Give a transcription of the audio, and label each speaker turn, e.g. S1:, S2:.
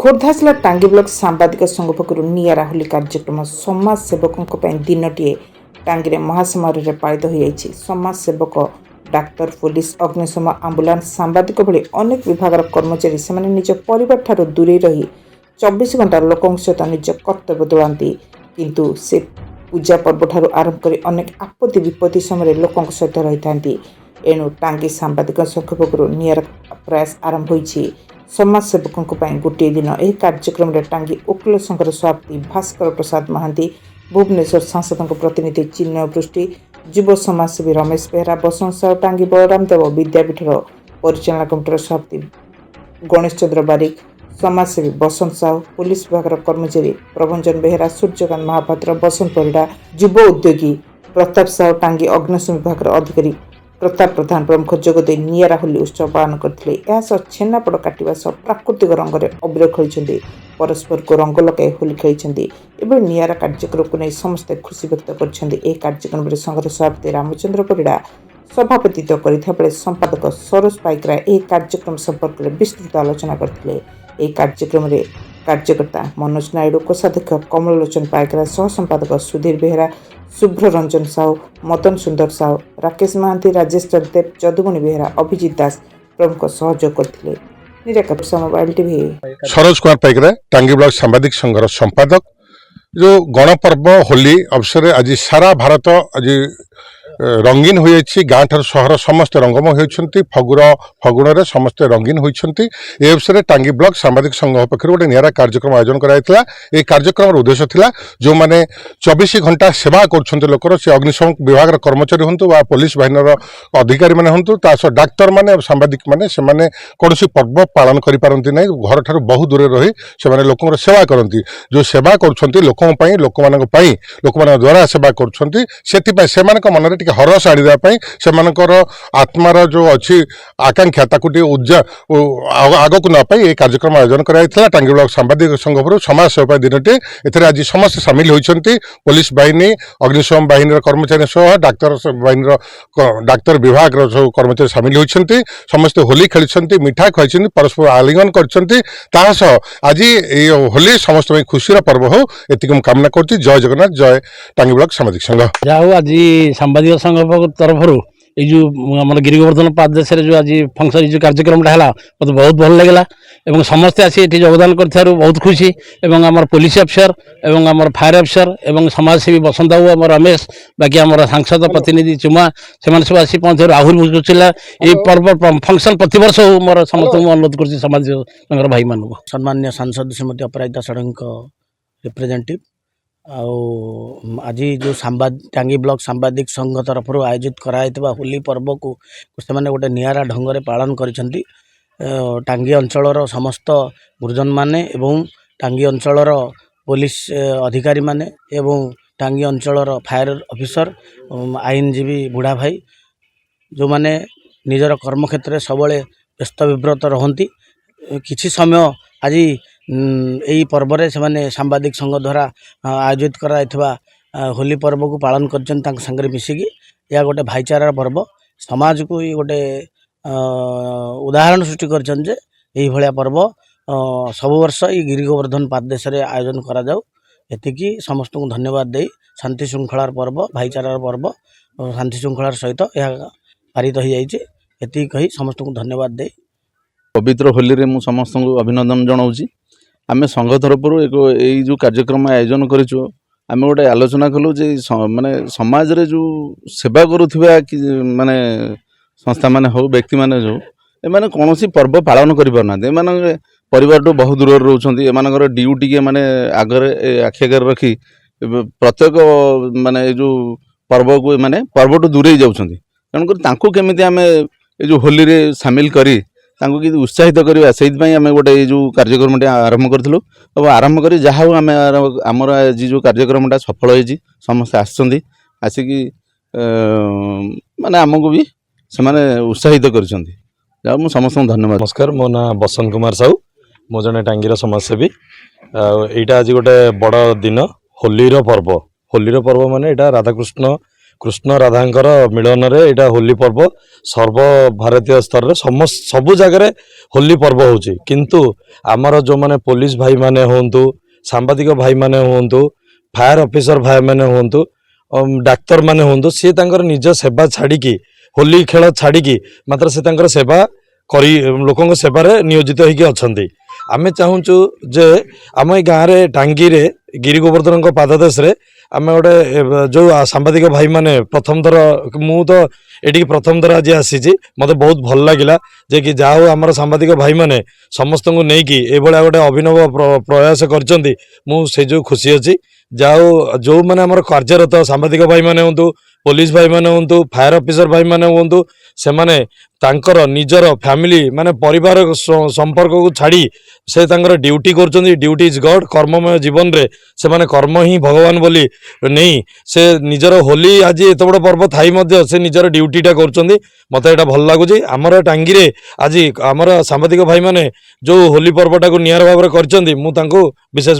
S1: ଖୋର୍ଦ୍ଧା ଜିଲ୍ଲା ଟାଙ୍ଗୀ ବ୍ଲକ ସାମ୍ବାଦିକ ସଂଘ ପକ୍ଷରୁ ନିଆରା ହୋଲି କାର୍ଯ୍ୟକ୍ରମ ସମାଜ ସେବକଙ୍କ ପାଇଁ ଦିନଟିଏ ଟାଙ୍ଗୀରେ ମହାସମାରୋହରେ ପାଳିତ ହୋଇଯାଇଛି। ସମାଜ ସେବକ, ଡାକ୍ତର, ପୁଲିସ, ଅଗ୍ନିଶମ, ଆମ୍ବୁଲାନ୍ସ, ସାମ୍ବାଦିକ ଭଳି ଅନେକ ବିଭାଗର କର୍ମଚାରୀ ସେମାନେ ନିଜ ପରିବାରଠାରୁ ଦୂରେଇ ରହି 24 ଘଣ୍ଟା ଲୋକଙ୍କ ସହିତ ନିଜ କର୍ତ୍ତବ୍ୟ ତୁଳାନ୍ତି। କିନ୍ତୁ ସେ ପୂଜା ପର୍ବଠାରୁ ଆରମ୍ଭ କରି ଅନେକ ଆପତ୍ତି ବିପତ୍ତି ସମୟରେ ଲୋକଙ୍କ ସହିତ ରହିଥାନ୍ତି। ଏଣୁ ଟାଙ୍ଗୀ ସାମ୍ବାଦିକ ସଂଘ ପକ୍ଷରୁ ନିଆରା ପ୍ରୟାସ ଆରମ୍ଭ ହୋଇଛି। ସମାଜ ସେବକଙ୍କ ପାଇଁ ଗୋଟିଏ ଦିନ ଏହି କାର୍ଯ୍ୟକ୍ରମରେ ଟାଙ୍ଗୀ ଓକିଲ ସଂଘର ସଭାପତି ଭାସ୍କର ପ୍ରସାଦ ମହାନ୍ତି, ଭୁବନେଶ୍ୱର ସାଂସଦଙ୍କ ପ୍ରତିନିଧି ଚିନ୍ମୟ ପୃଷ୍ଟି, ଯୁବ ସମାଜସେବୀ ରମେଶ ବେହେରା, ବସନ୍ତ ସାହୁ, ଟାଙ୍ଗୀ ବଳରାମ ଦେବ ବିଦ୍ୟାପୀଠର ପରିଚାଳନା କମିଟିର ସଭାପତି ଗଣେଶ ଚନ୍ଦ୍ର ବାରିକ, ସମାଜସେବୀ ବସନ୍ତ ସାହୁ, ପୁଲିସ ବିଭାଗର କର୍ମଚାରୀ ପ୍ରଭଞ୍ଜନ ବେହେରା, ସୂର୍ଯ୍ୟକାନ୍ତ ମହାପାତ୍ର, ବସନ୍ତ ପରିଡ଼ା, ଯୁବ ଉଦ୍ୟୋଗୀ ପ୍ରତାପ ସାହୁ, ଟାଙ୍ଗୀ ଅଗ୍ନିଶମ ବିଭାଗର ଅଧିକାରୀ ପ୍ରତାପ ପ୍ରଧାନ ପ୍ରମୁଖ ଯୋଗଦେଇ ନିଆରା ହୋଲି ଉତ୍ସବ ପାଳନ କରିଥିଲେ। ଏହାସହ ଛେନାପୋଡ଼ କାଟିବା ସହ ପ୍ରାକୃତିକ ରଙ୍ଗରେ ଅବିର ଖେଳିଛନ୍ତି, ପରସ୍ପରକୁ ରଙ୍ଗ ଲଗାଇ ହୋଲି ଖେଳିଛନ୍ତି। ଏଭଳି ନିଆରା କାର୍ଯ୍ୟକ୍ରମକୁ ନେଇ ସମସ୍ତେ ଖୁସି ବ୍ୟକ୍ତ କରିଛନ୍ତି। ଏହି କାର୍ଯ୍ୟକ୍ରମରେ ସଂଘର ସଭାପତି ରାମଚନ୍ଦ୍ର ପରିଡ଼ା ସଭାପତିତ୍ୱ କରିଥିବା ବେଳେ ସମ୍ପାଦକ ସରୋଜ ପାଇକରାୟ ଏହି କାର୍ଯ୍ୟକ୍ରମ ସମ୍ପର୍କରେ ବିସ୍ତୃତ ଆଲୋଚନା କରିଥିଲେ। ଏହି କାର୍ଯ୍ୟକ୍ରମରେ କାର୍ଯ୍ୟକର୍ତ୍ତା ମନୋଜ ନାଇଡୁ, କୋଷାଧ୍ୟକ୍ଷ କମଳ ଲୋଚନ ପାଇକରାୟ, ସହ ସମ୍ପାଦକ ସୁଧୀର ବେହେରା, ଶୁଭ୍ର ରଞ୍ଜନ ସାହୁ, ମଦନ ସୁନ୍ଦର ସାହୁ, ରାକେଶ ମହାନ୍ତି, ରାଜେଶ ଚରଦେବ, ଯଦୁମଣି ବେହେରା, ଅଭିଜିତ ଦାସ ପ୍ରମୁଖ ସହଯୋଗ କରିଥିଲେ। ନିରାପଦ ମୋବାଇଲ ଟିଭି।
S2: सरोज कुमार पाइकराय, टांगी ब्लॉक सांबादिक संघर संपादक। जो गणपर्व होली अवसर आज सारा भारत आज रंगीन हो गाँ ठार सहर समस्ते रंगमय होती। फगुण समस्ते रंगीन होती। ए अवसर टांगी ब्लॉक सांबादिक संघ पक्ष गोटे निरा कार्यक्रम आयोजन कराइला। ये कार्यक्रम उद्देश्य थिला जो माने 24 घंटा सेवा कर लोकर से अग्निशम विभाग कर्मचारी हूँ वा पुलिस बाहिनी अधिकारी मैंने हूँ तासह डाक्तर मैंने सांबादिक मैंने से कौन पर्व पालन करती ना घर ठार बहुत दूर रही से लोक सेवा करती। जो सेवा कर लोक लोक द्वारा सेवा कर मन में हरस आने से आत्मार जो अच्छी आकांक्षा आग को नापाई ये कार्यक्रम आयोजन कराइला। टांगी ब्लॉक सांबादिक संघ समाज सेवा दिनटे एथे आज समस्त सामिल होती। पुलिस बाहिनी, अग्निशम बाहिनी कर्मचारी सह डाक्तर बाहिनी डाक्तर विभाग सब कर्मचारी सामिल होती। समस्ते होली खेली, मिठा खाई, परस्पर आलिंगन कर आज ये होली समस्त खुशी पर्व हो ये कामना कर। जय जगन्नाथ, जय टांगी ब्लॉक सांबादिक संघ।
S3: आज सांबादिक संघ तरफ जो आम गिरी गोवर्धन पादेश जो आज फंक्शन जो कार्यक्रम है मतलब बहुत भल लगे और समस्ते आसी योगदान कर बहुत खुशी। एवं आम पुलिस अफिसर एवं आम फायर अफिसर एवं समाजसेवी बसंत बाबू, आम रमेश, बाकी आम सांसद प्रतिनिधि चुमा से सब आसी पहुँचे आहरी खुशी है। ये पर्व फंक्शन प्रति वर्ष हो मोर समस्त अनुरोध कर समाज भाई मान सम्मान्य सांसद श्रीमती अपराजिता षडंगी रिप्रेजेंटेटिव आज जो टांगी ब्लॉक सांबादिक संघ तरफ आयोजित कराई होली पर्व को से गोटे नियारा ढंग से पालन करिसेंती। टांगी अंचलर समस्त गुरुजन माने एवं टांगी अंचलर पुलिस अधिकारी माने एवं टांगी अंचलर फायर ऑफिसर, आईनजीवी बुढ़ा भाई जो माने निजर कर्मक्षेत्र सब व्यस्त विव्रत रहती। किछि समय आज यही पर्व से माने सांबादिक संघ द्वारा आयोजित करा होली पर्व को पालन कर मिसिकी या गोटे भाईचारा पर्व समाज को ये गोटे उदाहरण सृष्टि कर पर्व सब वर्ष ये गिरी गोवर्धन पादेश आयोजन करा जाऊ। एतिकी समस्त को धन्यवाद दे शांति श्रृंखलार पर्व, भाईचारार पर्व, शांति श्रृंखलार सहित यह पारित हो जाइए। एति कही समस्त को धन्यवाद दे
S4: पवित्र होली रे मु समस्त को अभिनंदन जनाऊँ। आम संघ तरफ यही जो कार्यक्रम आयोजन करूँ आम गोटे आलोचना कलु जे माने समाज रे जो सेवा करुवा माने संस्था माने हो व्यक्ति माने जो एमाने कौन पर्व पालन कर परिवार तो बहुत दूर रोचंती। एमानकर ड्यूटी के माने आगे आखि आगे रखी प्रत्येक माने जो पर्व को माने पर्व तो दूरे जाउछंती। तेणुकर तांको केमिति आमे जो होली रे सामिल करी तांको कि उत्साहित करवा से आम गोटे जो कार्यक्रम आरंभ करूँ और आरंभ कर जहाँ आम आमर आज जो कार्यक्रम सफल हो समस्त आसिकी माने आमको भी से उत्साहित कर समस्त धन्यवाद।
S5: नमस्कार, मो ना बसंत कुमार साहू, मो जने टांगीर समाजसेवी। यहाँ आज गोटे बड़ दिन होलीर पर्व माने यहाँ राधाकृष्ण कृष्ण राधांकर मिलन रे एटा होली पर्व सर्व भारतीय स्तर रे सबु जगह रे होली पर्व होची किंतु आमर जो माने पुलिस भाई माने होंतु सांबादिक भाई माने होंतु फायर ऑफिसर भाई माने होंतु डाक्तर माने होंतु सी तांकर निज सेवा छाड़ी की होली खेल छाड़ी की मात्र से तांकर सेवा करी लोकंक सेवारे नियोजित होइके अछंती आमे चाहूचु जे आम ए गाँव रे टांगी रे गिरी गोवर्धन पाददेश रे आमे गोटे जो सांबादिक भाई माने प्रथम थर मु तो एटी प्रथम थर आज आसी मते बहुत भल लगिला जे कि जाओ आमर सांबादिक भाई माने समस्त को नेकी ए भला गोटे अभिनव प्रयास करचंती मु से जो खुशी अछि जाओ जो माने आमर कार्यरत सांबादिक भाई माने होंतु पुलिस भाई माने होंतु फायर ऑफिसर भाई माने होंतु से माने तांकर निजर फैमिली माने परिवार संपर्क को छाड़ी से तांकर ड्यूटी करचंती ड्यूटी इज गॉड कर्ममय जीवन रे से माने कर्म ही भगवान बोली नहीं से निजर होली आज एत बड़ पर्व थाई मध्य से निजर ड्यूटीटा करचंती मते एटा भल लागुची आमर टांगी रे आज आमर सांबादिक भाई माने जो होली पर्वटा को नियर भाव रे करचंती मु तांको विशेष